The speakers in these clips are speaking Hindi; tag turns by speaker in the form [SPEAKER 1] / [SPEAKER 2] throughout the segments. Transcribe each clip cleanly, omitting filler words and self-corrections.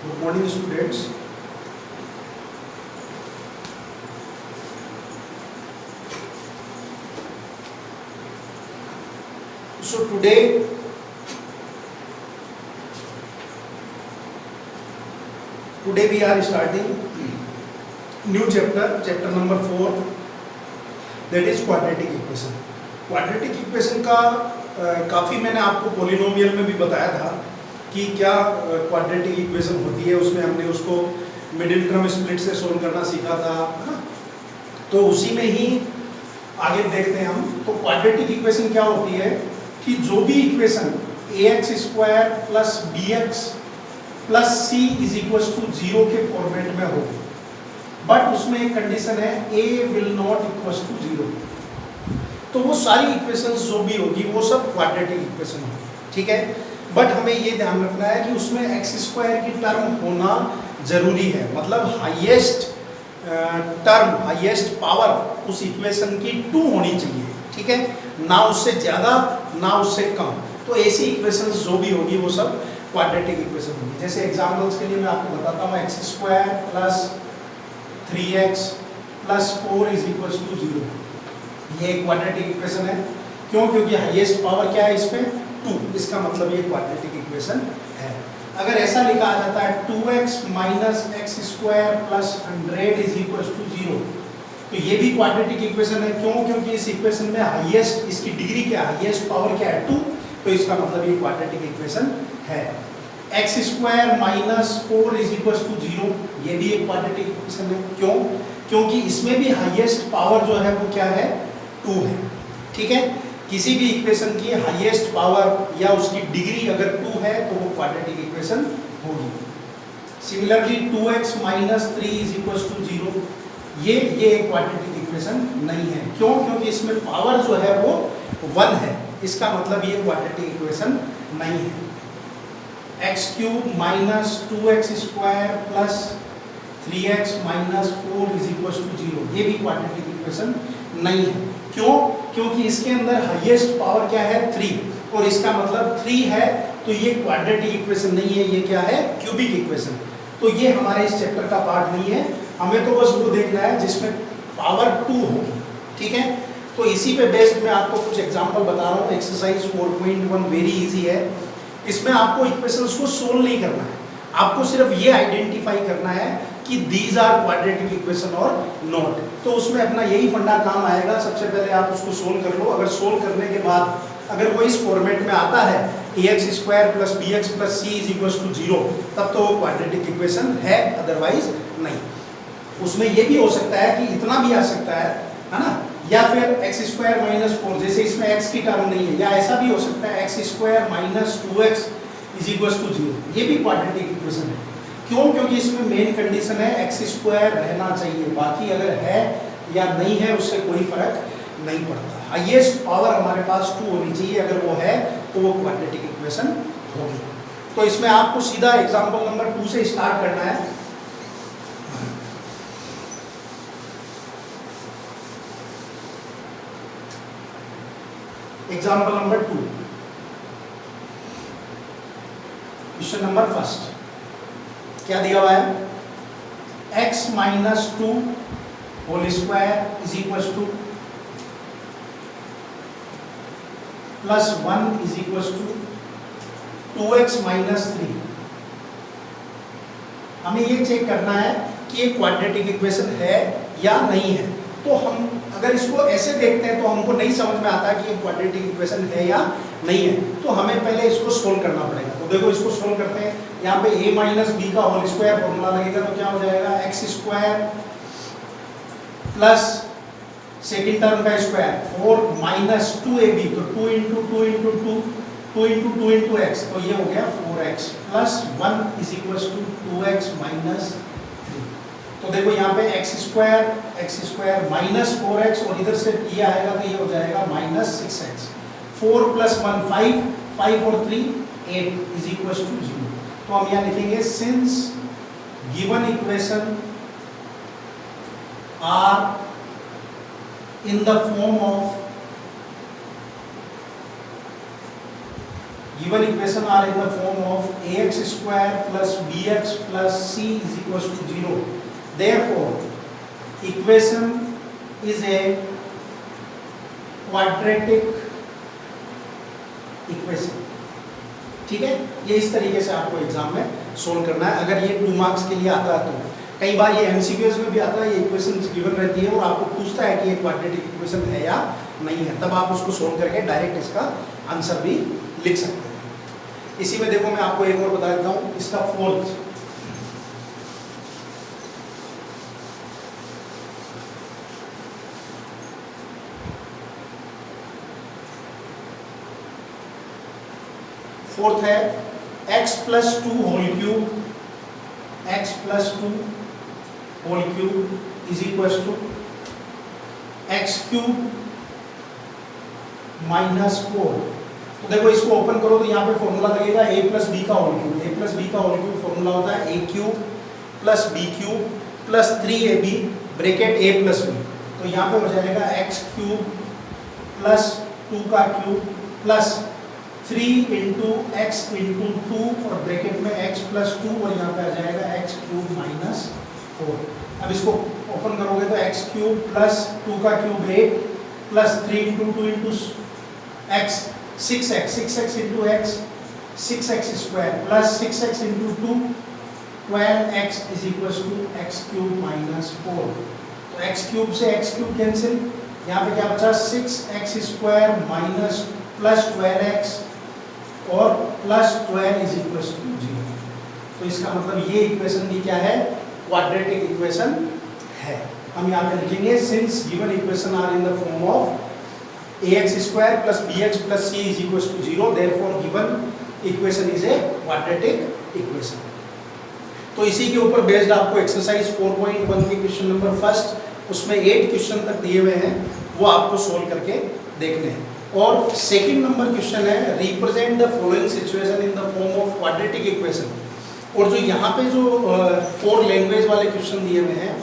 [SPEAKER 1] Good morning, students. So today we are starting new chapter number 4, that is quadratic equation. Quadratic equation का काफ़ी मैंने आपको पोलिनोमियल में भी बताया था कि क्या क्वाड्रेटिक इक्वेशन होती है, उसमें हमने उसको मिडिल टर्म स्प्लिट से सोल्व करना सीखा था, है ना। तो उसी में ही आगे देखते हैं हम। तो क्वाड्रेटिक इक्वेशन क्या होती है कि जो भी equation ax square plus bx plus c is equal to 0 के फॉर्मेट में हो, बट उसमें एक कंडीशन है a will not equal to 0, तो वो सारी इक्वेशंस जो भी होगी वो सब क्वाड्रेटिक इक्वेशन होगी, ठीक है। बट हमें ये ध्यान रखना है कि उसमें एक्स स्क्वायर की टर्म होना जरूरी है, मतलब हाईएस्ट टर्म, हाईएस्ट पावर उस इक्वेशन की 2 होनी चाहिए, ठीक है, ना उससे ज़्यादा ना उससे कम। तो ऐसी इक्वेशंस जो भी होगी वो सब क्वाड्रेटिक इक्वेशन होगी। जैसे एग्जांपल्स के लिए मैं आपको बताता हूँ, x square plus 3x plus 4 is equal to 0, ये क्वाड्रेटिक इक्वेशन है। क्यों? क्योंकि हाईएस्ट पावर क्या है इसमें 2, इसका मतलब ये क्वाड्रेटिक इक्वेशन है। अगर ऐसा लिखा आ जाता है 2x minus x square plus 100 is equal to 0, तो ये भी क्वाड्रेटिक इक्वेशन है। क्यों? क्योंकि इस इक्वेशन में हाईएस्ट, इसकी डिग्री क्या है, हाईएस्ट पावर क्या है 2, तो इसका मतलब ये क्वाड्रेटिक इक्वेशन है। X square minus 4 is equal to 0, ये भी एक क्वाड्रेटिक इक्वेशन है। क्यों? क्योंकि इसमें भी हाईएस्ट पावर जो है वो क्या है 2 है, ठीक है। किसी भी इक्वेशन की हाईएस्ट पावर या उसकी डिग्री अगर 2 है तो वो क्वाड्रेटिक इक्वेशन होगी। Similarly 2x minus 3 is equal to 0, ये एक क्वाड्रेटिक इक्वेशन नहीं है। क्यों? क्योंकि इसमें पावर जो है वो 1 है, इसका मतलब ये क्वाड्रेटिक इक्वेशन नहीं है। X cube minus 2x square plus 3x minus 4 is equal to 0, ये भी क्वाड्रेटिक इक्वेशन नहीं है। क्यों? क्योंकि इसके अंदर हाईएस्ट पावर क्या है 3, और इसका मतलब 3 है, तो ये क्वाड्रेटिक इक्वेशन नहीं है, ये क्या है क्यूबिक इक्वेशन। तो ये हमारे इस चैप्टर का पार्ट नहीं है, हमें तो बस वो देखना है जिसमें पावर 2 होगी, ठीक है। तो इसी पे बेस्ड मैं आपको कुछ एग्जांपल बता रहा हूँ। एक्सरसाइज 4.1 वेरी इजी है। इसमें आपको इक्वेशंस को सोल्व नहीं करना है, आपको सिर्फ ये आइडेंटिफाई करना है कि दीज आर क्वाड्रेटिक इक्वेशन और नॉट। तो उसमें अपना यही फंडा काम आएगा। सबसे पहले आप उसको सोल्व कर लो। अगर सोल्व करने के बाद अगर वो इस फॉर्मेट में आता है ax square plus bx plus c is equal to 0, तब तो वो क्वाड्रेटिक इक्वेशन है, अदरवाइज नहीं। उसमें ये भी हो सकता है कि इतना भी आ सकता है ना, या फिर एक्स स्क्वायर माइनस 4, जैसे इसमें एक्स की टर्म नहीं है, या ऐसा भी हो सकता है x square minus 2x is equal to 0, ये भी क्वाड्रेटिक इक्वेशन है। क्यों? क्योंकि इसमें मेन कंडीशन है एक्स स्क्वायर रहना चाहिए, बाकी अगर है या नहीं है उससे कोई फर्क नहीं पड़ता। हाईएस्ट पावर हमारे पास 2 होनी चाहिए, अगर वो है तो वो क्वाड्रेटिक इक्वेशन होगी। तो इसमें आपको सीधा एग्जांपल नंबर 2 से स्टार्ट करना है। Example number 2, question number first क्या दिया हुआ है, x minus 2 whole square is equal to plus 1 is equal to 2x minus 3। हमें ये चेक करना है कि ये क्वाड्रेटिक इक्वेशन है या नहीं है। तो हम अगर इसको ऐसे देखते हैं तो हमको नहीं समझ में आता कि ये क्वाड्रेटिक इक्वेशन है या नहीं है, तो हमें पहले इसको सोल्व करना पड़ेगा। तो देखो इसको सोल्व करते हैं। यहाँ पे a माइनस बी का होल स्क्वायर फॉर्मूला लगेगा, तो क्या हो जाएगा x square plus second term का स्क्वायर 4 माइनस 2ab, तो 2 into 2 into 2 2 into 2 into x, तो ये हो गया 4x plus 1 is equal to 2x minus 3। तो देखो यहाँ पे एक्स स्क्वायर माइनस 4x, और इधर से ये आएगा तो ये हो जाएगा माइनस 6x। 4 प्लस 1 5, 5 और 3 8 इज इक्वल टू 0। तो हम यहाँ लिखेंगे since given equation are in the form of given equation are in the form of ax square plus bx plus c is equals to 0. Therefore equation is a quadratic equation. ठीक है, ये इस तरीके से आपको एग्जाम में सोल्व करना है। अगर ये 2 मार्क्स के लिए आता है तो कई बार ये एमसीक्यूज में भी आता है, ये इक्वेशन गिवन रहती है और आपको पूछता है कि ये क्वाड्रेटिक इक्वेशन है या नहीं है, तब आप उसको सोल्व करके डायरेक्ट इसका आंसर भी लिख सकते हैं। इसी में देखो मैं आपको एक और बता देता हूँ, इसका फोर्थ है x plus 2 whole cube, x plus 2 whole cube is equal to x cube minus 4। तो देखो इसको ओपन करो तो यहाँ पे फॉर्मूला लगेगा a प्लस बी का whole cube. a plus B का होल क्यूब फॉर्मूला होता है a cube plus B cube plus 3ab bracket a plus B. तो यहाँ पे हो जाएगा x क्यूब प्लस 2 का cube plus 3 into x into 2 और ब्रैकेट में x प्लस 2 और यहाँ पे आ जाएगा x क्यूब माइनस 4। अब इसको ओपन करोगे तो x क्यूब प्लस 2 का cube 8 plus 3 into 2 into x 6x into x 6x square plus 6x into 2 12x is equal to x cube minus 4। तो x क्यूब से x क्यूब कैंसिल, यहाँ पे क्या बचा 6x square minus plus 12x और प्लस 12 इज इक्वल टू 0। तो इसका मतलब ये इक्वेशन भी क्या है, क्वाड्रेटिक इक्वेशन है। हम यहाँ पे लिखेंगे since given equation are in the form of ax square plus bx plus c is equal to 0, therefore given equation is a quadratic equation. तो इसी के ऊपर बेस्ड आपको एक्सरसाइज 4.1 के क्वेश्चन नंबर फर्स्ट, उसमें 8 क्वेश्चन तक दिए हुए हैं, वो आपको सोल्व करके देखने हैं। और सेकंड नंबर क्वेश्चन है represent the following situation in the form of quadratic equation. और जो यहाँ पे जो 4 लैंग्वेज वाले क्वेश्चन दिए हुए हैं,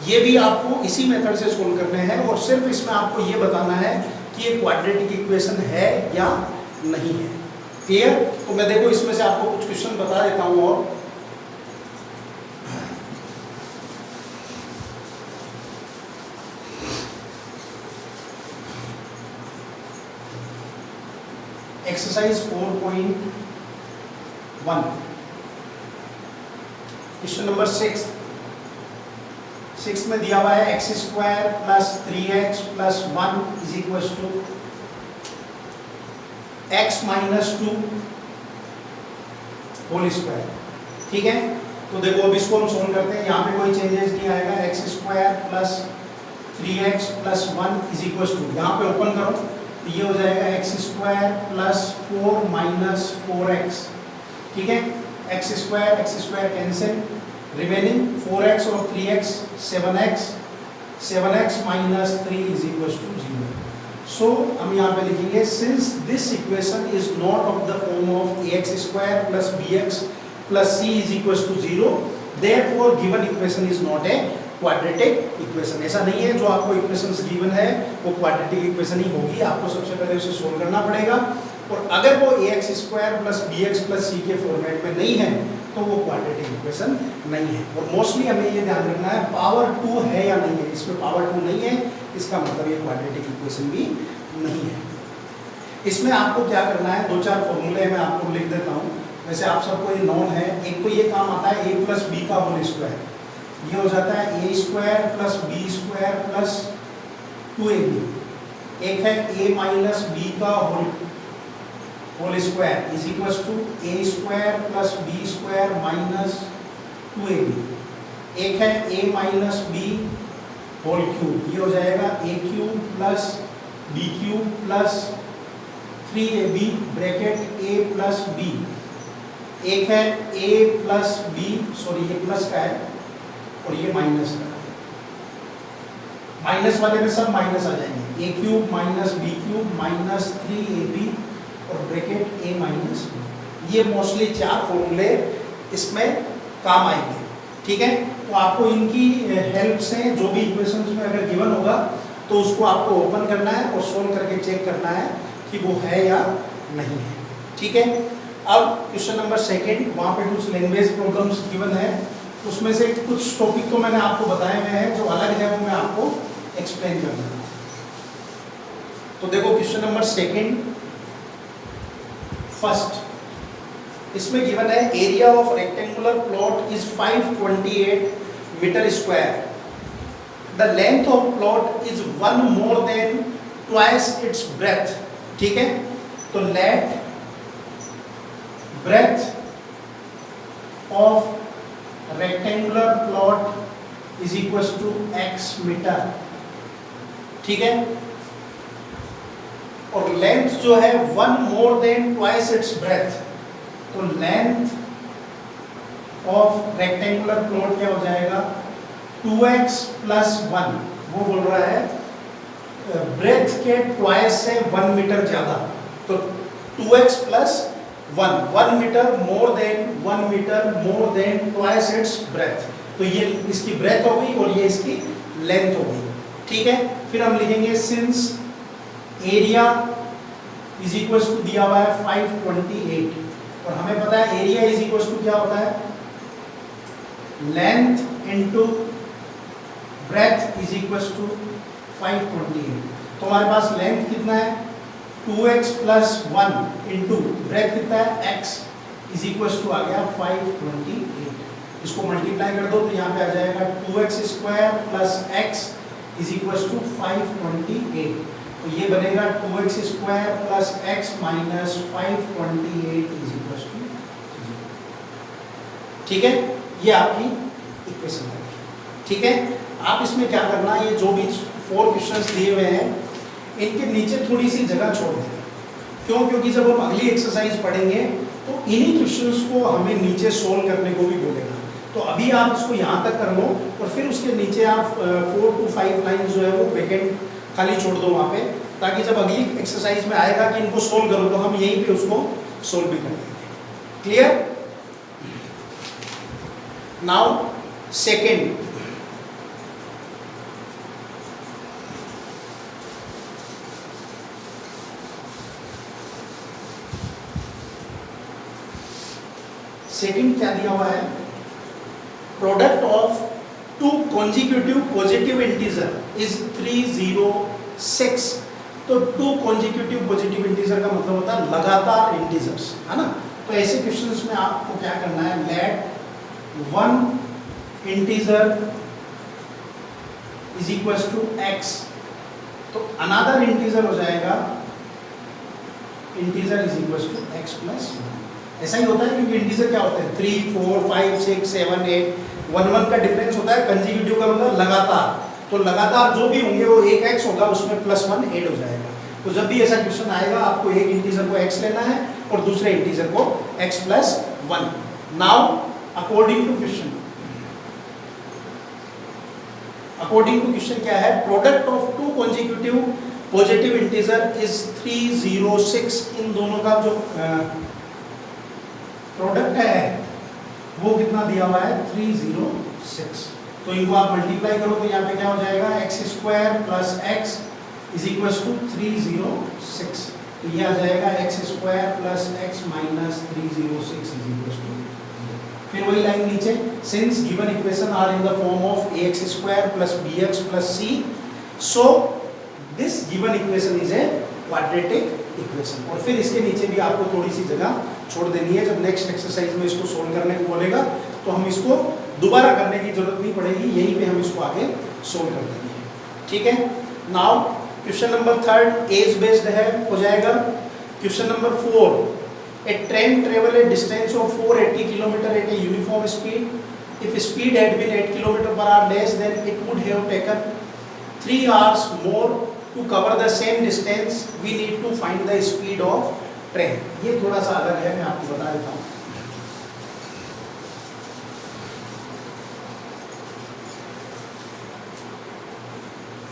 [SPEAKER 1] ये भी आपको इसी मेथड से सोल्व करने हैं और सिर्फ इसमें आपको ये बताना है कि ये क्वाड्रेटिक इक्वेशन है या नहीं है। क्लियर? तो मैं देखो इसमें से आपको कुछ क्वेश्चन बता देता हूँ। और एक्सरसाइज 4.1 क्वेश्चन नंबर 6 में दिया हुआ है x square plus 3x plus 1 is equal to x minus 2 whole square. ठीक है, तो देखो अब इसको हम सोल्व करते हैं। यहाँ पे कोई चेंजेस नहीं आएगा। X square plus 3x plus 1 is equal to, यहाँ पे ओपन करो तो ये हो जाएगा x square plus 4 minus 4x। ठीक है, x square cancel, remaining 4x और 3x 7x minus 3 is equal to 0। So हम यहाँ पे लिखेंगे since this equation is not of the form of ax square plus bx plus c is equal to 0, therefore given equation is not a quadratic equation. ऐसा नहीं है जो आपको इक्वेशंस गिवन है वो क्वाड्रेटिक इक्वेशन ही होगी, आपको सबसे पहले उसे सोल्व करना पड़ेगा। और अगर वो ax square plus bx plus c के फॉर्मेट में नहीं है तो वो क्वाड्रेटिक इक्वेशन नहीं है। और मोस्टली हमें ये ध्यान रखना है पावर 2 है या नहीं है। इसमें पावर 2 नहीं है, इसका मतलब ये क्वाड्रेटिक इक्वेशन भी नहीं है। इसमें आपको क्या करना है, 2-4 फॉर्मूले मैं आपको लिख देता हूँ, वैसे आप सबको ये नॉन है। एक तो ये काम आता है a प्लस बी का होल स्क्वायर, ये हो जाता है a square plus B square plus 2ab। एक है a माइनस बी का whole square is equal to a square plus B square minus 2ab। एक है a minus B whole cube, ये हो जाएगा a cube plus B cube plus 3ab bracket a plus b। एक है a प्लस बी, सॉरी ये प्लस का है और ये माइनस का। माइनस वाले में सब माइनस आ जाएंगे, a cube minus B cube minus 3ab और ब्रैकेट a माइनस बी। ये मोस्टली 4 फॉर्मूले इसमें काम आएंगे। ठीक है, तो आपको इनकी हेल्प से जो भी इक्वेशंस में अगर गिवन होगा तो उसको आपको ओपन करना है और सोल्व करके चेक करना है कि वो है या नहीं है। ठीक है। अब क्वेश्चन नंबर सेकंड, वहाँ पे कुछ लैंग्वेज प्रॉब्लम्स गिवन है, उसमें से कुछ टॉपिक तो मैंने आपको बताए हुए हैं, जो अलग है वो मैं आपको एक्सप्लेन कर दूँगा। तो देखो क्वेश्चन नंबर सेकंड फर्स्ट, इसमें गिवन है area of rectangular plot is 528 metre square, the length of plot is 1 more than twice its breadth. ठीक है, तो let breadth of rectangular plot is equal to x metre. ठीक है, और लेंथ जो है 1 more than twice its breadth, तो लेंथ ऑफ रेक्टेंगुलर प्लॉट क्या हो जाएगा 2x प्लस 1, वो बोल रहा है ब्रेथ के ट्वाइस से 1 मीटर ज्यादा, तो 2x plus 1 metre more than twice its breadth, तो ये इसकी ब्रेथ हो गई और ये इसकी लेंथ हो गई। ठीक है, फिर हम लिखेंगे since area is equal to दिया हुआ है 528, और हमें पता है एरिया इज इक्वल टू क्या होता है length into breadth is equal to 528। तो हमारे पास लेंथ कितना है 2x प्लस 1 इंटू ब्रेथ कितना है x इज इक्वल टू आ गया 528। इसको मल्टीप्लाई कर दो तो यहाँ पे आ जाएगा 2x square plus x is equal to 528, तो ये बनेगा 2x square plus x minus 528 is equal to 0। ठीक है, ये आपकी इक्वेशन है। ठीक है, आप इसमें क्या करना है, ये जो भी 4 क्वेश्चंस दिए हुए हैं इनके नीचे थोड़ी सी जगह छोड़ देंगे। क्यों? क्योंकि जब हम अगली एक्सरसाइज पढ़ेंगे तो इन्हीं क्वेश्चंस को हमें नीचे सोल्व करने को भी बोलेगा, तो अभी आप इसको यहाँ तक कर लो और फिर उसके नीचे आप 4 to 5 लाइन जो है वो वैकेंट खाली छोड़ दो वहाँ पे, ताकि जब अगली एक्सरसाइज में आएगा कि इनको सोल्व करो तो हम यहीं पे उसको सोल्व भी कर देंगे। क्लियर? नाउ सेकेंड, सेकेंड क्या दिया हुआ है, product of 2 consecutive positive integer is 306। तो 2 consecutive पॉजिटिव इंटीजर का मतलब होता है लगातार इंटीजर्स, है ना। तो ऐसे क्वेश्चंस में आपको क्या करना है, let 1 integer is equal to x, तो अनदर इंटीजर हो जाएगा integer is equal to x plus 1। ऐसा ही होता है क्योंकि इंटीजर क्या होते हैं 3, 4, 5, 6, 7, 8 1 का डिफरेंस होता है। कंसेक्यूटिव का मतलब लगातार, तो लगातार जो भी होंगे वो एक x होगा, उसमें प्लस 1 ऐड हो जाएगा। तो जब भी ऐसा क्वेश्चन आएगा आपको एक इंटीजर को x लेना है और दूसरे इंटीजर को x plus 1। Now according to question क्या है, product of 2 consecutive positive integer is 306। इन दोनों का जो प्रोडक्ट है वो कितना दिया हुआ है 306, तो इनको आप मल्टीप्लाई करो तो यहाँ पे क्या हो जाएगा x square plus x is equal to 306, तो ये आ जाएगा x square plus x minus 306 is equal to. फिर वही लाइन नीचे, since given equation are in the form of ax square plus bx plus c, so this given equation is a quadratic equation. और फिर इसके नीचे भी आपको थोड़ी सी जगह छोड़ देनी है, जब नेक्स्ट एक्सरसाइज में इसको सोल्व करने को बोलेगा तो हम इसको दोबारा करने की जरूरत नहीं पड़ेगी, यहीं पे हम इसको आगे सोल्व कर देंगे। ठीक है, now question number 3 age based है, हो जाएगा। क्वेश्चन नंबर 4, a train travel a distance of 480 kilometre at a uniform speed. If speed had been 8 kilometre per hour less than it would have taken 3 hours more to cover the same distance. We need to find the speed of train. ये थोड़ा सा अलग है, मैं आपको बता देता हूँ।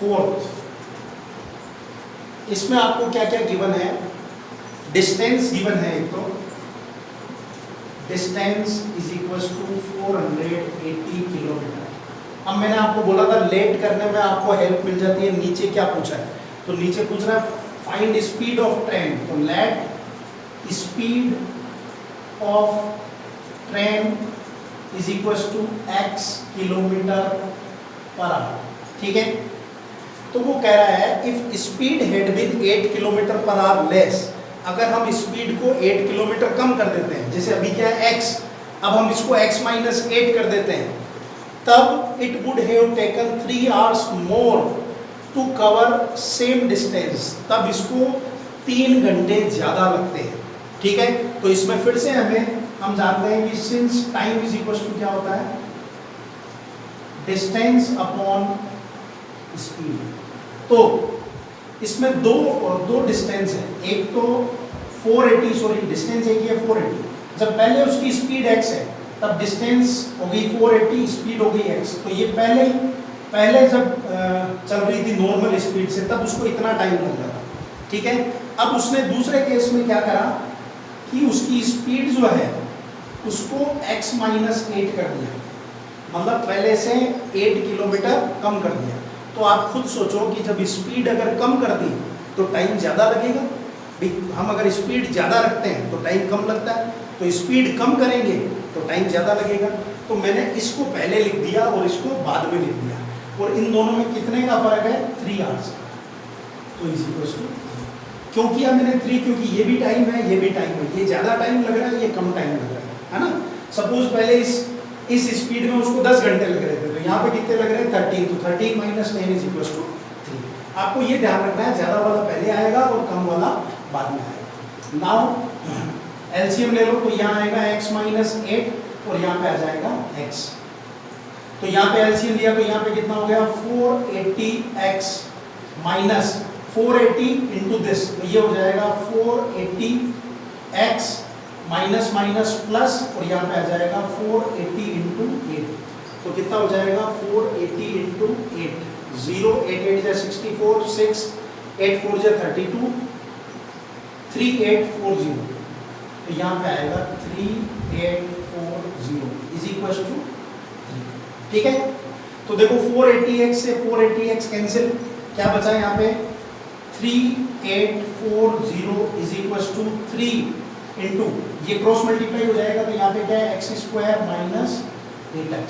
[SPEAKER 1] फोर्थ, इसमें आपको क्या क्या गिवन है, डिस्टेंस गिवन है। एक तो distance is equal to 480 kilometre. अब मैंने आपको बोला था लेट करने में आपको हेल्प मिल जाती है, नीचे क्या पूछा है, तो नीचे पूछ रहा है फाइंड स्पीड ऑफ ट्रेन, तो let speed of train is equal to x kilometre per hour. ठीक है, तो वो कह रहा है if speed had been 8 kilometre per hour less, अगर हम स्पीड को 8 किलोमीटर कम कर देते हैं, जैसे अभी क्या है x, अब हम इसको x माइनस 8 कर देते हैं, तब it would have taken 3 hours more to cover same distance, तब इसको 3 घंटे ज़्यादा लगते हैं। ठीक है, तो इसमें फिर से हम जानते हैं कि since time is equal to क्या होता है, डिस्टेंस अपॉन स्पीड। तो इसमें दो डिस्टेंस है, एक तो 480, सॉरी डिस्टेंस एक ही है 480, जब पहले उसकी स्पीड x है तब डिस्टेंस हो गई 480, स्पीड हो गई x। तो ये पहले जब चल रही थी नॉर्मल स्पीड से तब उसको इतना टाइम लग रहा था। ठीक है, अब उसने दूसरे केस में क्या करा कि उसकी स्पीड जो है उसको x माइनस 8 कर दिया, मतलब पहले से 8 किलोमीटर कम कर दिया। तो आप खुद सोचो कि जब स्पीड अगर कम कर दी तो टाइम ज़्यादा लगेगा, हम अगर स्पीड ज़्यादा रखते हैं तो टाइम कम लगता है, तो स्पीड कम करेंगे तो टाइम ज़्यादा लगेगा। तो मैंने इसको पहले लिख दिया और इसको बाद में लिख दिया, और इन दोनों में कितने का फर्क है, 3 आवर्स का। तो इसी को क्यों किया मैंने 3, क्योंकि ये भी टाइम है ये भी टाइम है, ये ज़्यादा टाइम लग रहा है ये कम टाइम लग रहा है ना। सपोज पहले इस स्पीड में उसको 10 घंटे लग रहे थे, तो यहाँ पे कितने लग रहे हैं 13, तो 13 माइनस 10 इज इक्वल टू 3। आपको ये ध्यान रखना है, ज़्यादा वाला पहले आएगा और कम वाला बाद में आएगा। नाउ एलसीएम ले लो, तो यहाँ आएगा x माइनस 8 और यहाँ पे आ जाएगा x। तो यहाँ पे एलसीएम लिया तो यहाँ पे कितना हो गया 480x माइनस 480 इंटू दिस, तो ये हो जाएगा 480x माइनस माइनस प्लस, और यहाँ पे आ जाएगा 480 इंटू 8, तो कितना हो जाएगा 480 इंटू 8, 0 8 8 64, 6 8 4 32, 3840, तो यहाँ पे आएगा 3840 इज इक्वल टू 3। ठीक है, तो देखो 480x से 480x कैंसिल, क्या बचा यहाँ पे 3840 इज इक्वल टू 3 इंटू, ये क्रॉस मल्टीप्लाई हो जाएगा तो यहाँ पे क्या है x स्क्वायर माइनस 8x,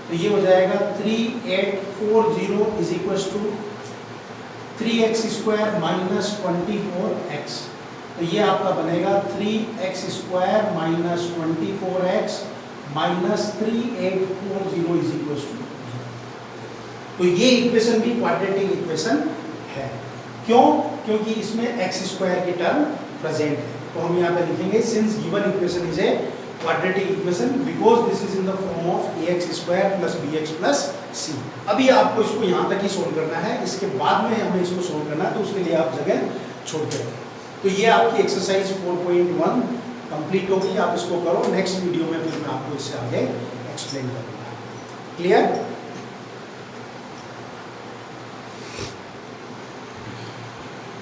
[SPEAKER 1] तो ये हो जाएगा 3840 is equal to 3x square minus 24x, तो ये आपका बनेगा 3x square minus 24x minus 3840 is equal to. तो ये इक्वेशन भी क्वाड्रेटिक इक्वेशन है, क्यों, क्योंकि इसमें x स्क्वायर की टर्म प्रेजेंट है। तो हम यहाँ पे लिखेंगे since given equation is a quadratic equation because this is in the form of ax square plus bx plus c। अभी आपको इसको यहाँ तक ही सोल्व करना है, इसके बाद में हमें इसको सोल्व करना है, तो उसके लिए आप जगह छोड़ के रखें। तो ये आपकी एक्सरसाइज 4.1 कंप्लीट होगी, आप इसको करो। नेक्स्ट वीडियो में फिर मैं आपको इससे आगे एक्सप्लेन करूँगा। क्लियर?